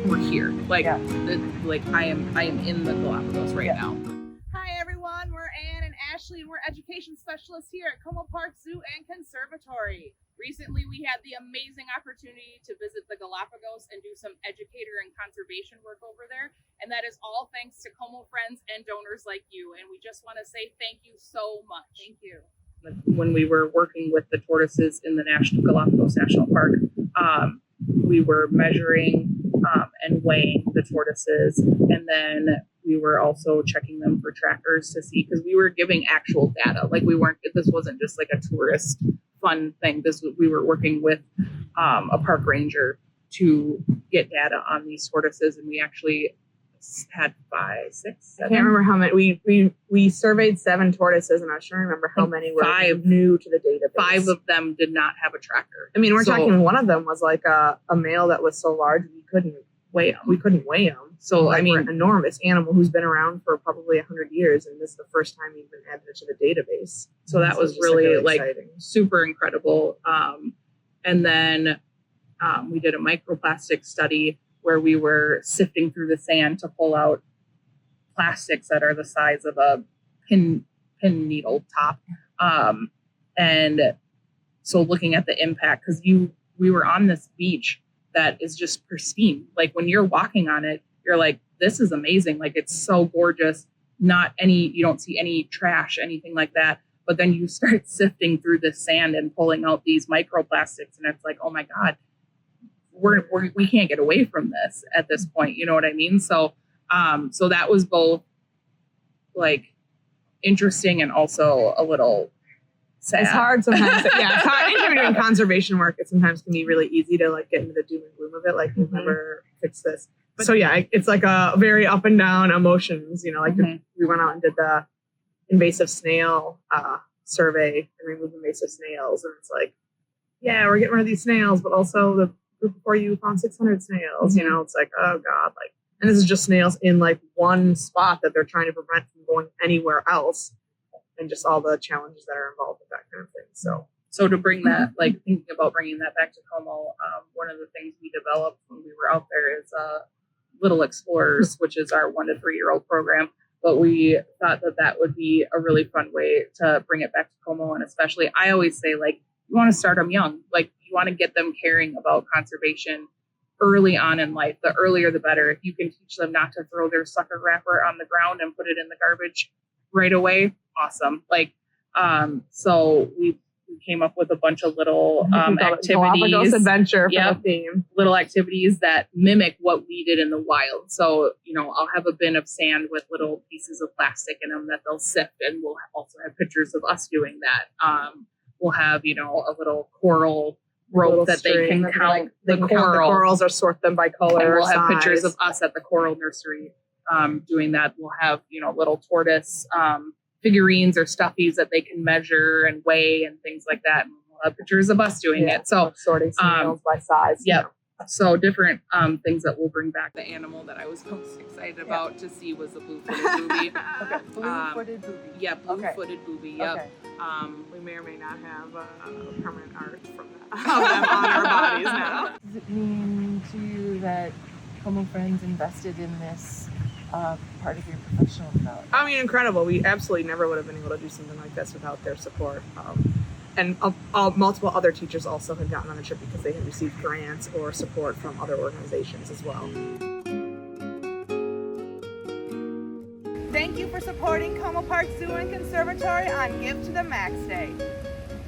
we're here. Like, Yeah. I am in the Galapagos right now. Hi everyone, we're Ann and Ashley, and we're education specialists here at Como Park Zoo and Conservatory. Recently, we had the amazing opportunity to visit the Galapagos and do some educator and conservation work over there. And that is all thanks to Como friends and donors like you. And we just want to say thank you so much. Thank you. When we were working with the tortoises in the Galapagos National Park, we were measuring and weighing the tortoises, and then we were also checking them for trackers to see, because we were giving actual data. Like, this wasn't just like a tourist fun thing. We were working with a park ranger to get data on these tortoises, and we actually had 5, 6, 7. I can't remember how many. We surveyed 7 tortoises, and I was trying to remember how many were 5 new to the database. 5 of them did not have a tracker. I mean, we're talking, one of them was like a male that was so large we couldn't weigh him. So like, I mean, an enormous animal who's been around for probably 100 years, and this is the first time he's been added to the database. So that was really exciting. Super incredible. And then we did a microplastic study where we were sifting through the sand to pull out plastics that are the size of a pin needle top. And so looking at the impact, because we were on this beach that is just pristine. Like, when you're walking on it, you're like, this is amazing. Like, it's so gorgeous. You don't see any trash, anything like that. But then you start sifting through the sand and pulling out these microplastics, and it's like, oh my God, we can't get away from this at this point. You know what I mean? So, so that was both like interesting and also a little sad. It's hard sometimes. It's hard. Anytime you're doing conservation work, it sometimes can be really easy to like get into the doom and gloom of it. Like, you'll never fix this. So yeah, it's like a very up and down emotions. You know, like we went out and did the invasive snail survey and removed invasive snails, and it's like, yeah, we're getting rid of these snails, but also the group before you found 600 snails. You know, it's like, oh God, like, and this is just snails in like one spot that they're trying to prevent from going anywhere else, and just all the challenges that are involved with that kind of thing. So to bring that, like, thinking about bringing that back to Como, one of the things we developed when we were out there is Little Explorers, which is our 1 to 3-year-old program. But we thought that would be a really fun way to bring it back to Como. And especially, I always say, like, you want to start them young. Like, you want to get them caring about conservation early on in life. The earlier, the better. If you can teach them not to throw their sucker wrapper on the ground and put it in the garbage right away, awesome. Like, so we came up with a bunch of little activities. Galapagos adventure for the theme. Little activities that mimic what we did in the wild. So, you know, I'll have a bin of sand with little pieces of plastic in them that they'll sift, and we'll also have pictures of us doing that. We'll have, you know, a little coral rope that they can count the corals or sort them by color. And we'll have pictures of us at the coral nursery doing that. We'll have, you know, little tortoise figurines or stuffies that they can measure and weigh and things like that. And we'll have pictures of us doing it. So sorting snails by size. Yep. You know. So different things that we'll bring back. The animal that I was most excited about to see was the blue-footed booby. Okay, blue-footed booby. Yeah, blue-footed booby. Yep. Okay. We may or may not have permanent art from that, of them on our bodies now. Does it mean to you that Como friends invested in this part of your professional development? I mean, incredible. We absolutely never would have been able to do something like this without their support. And multiple other teachers also had gotten on the trip because they had received grants or support from other organizations as well. Thank you for supporting Como Park Zoo and Conservatory on Give to the Max Day.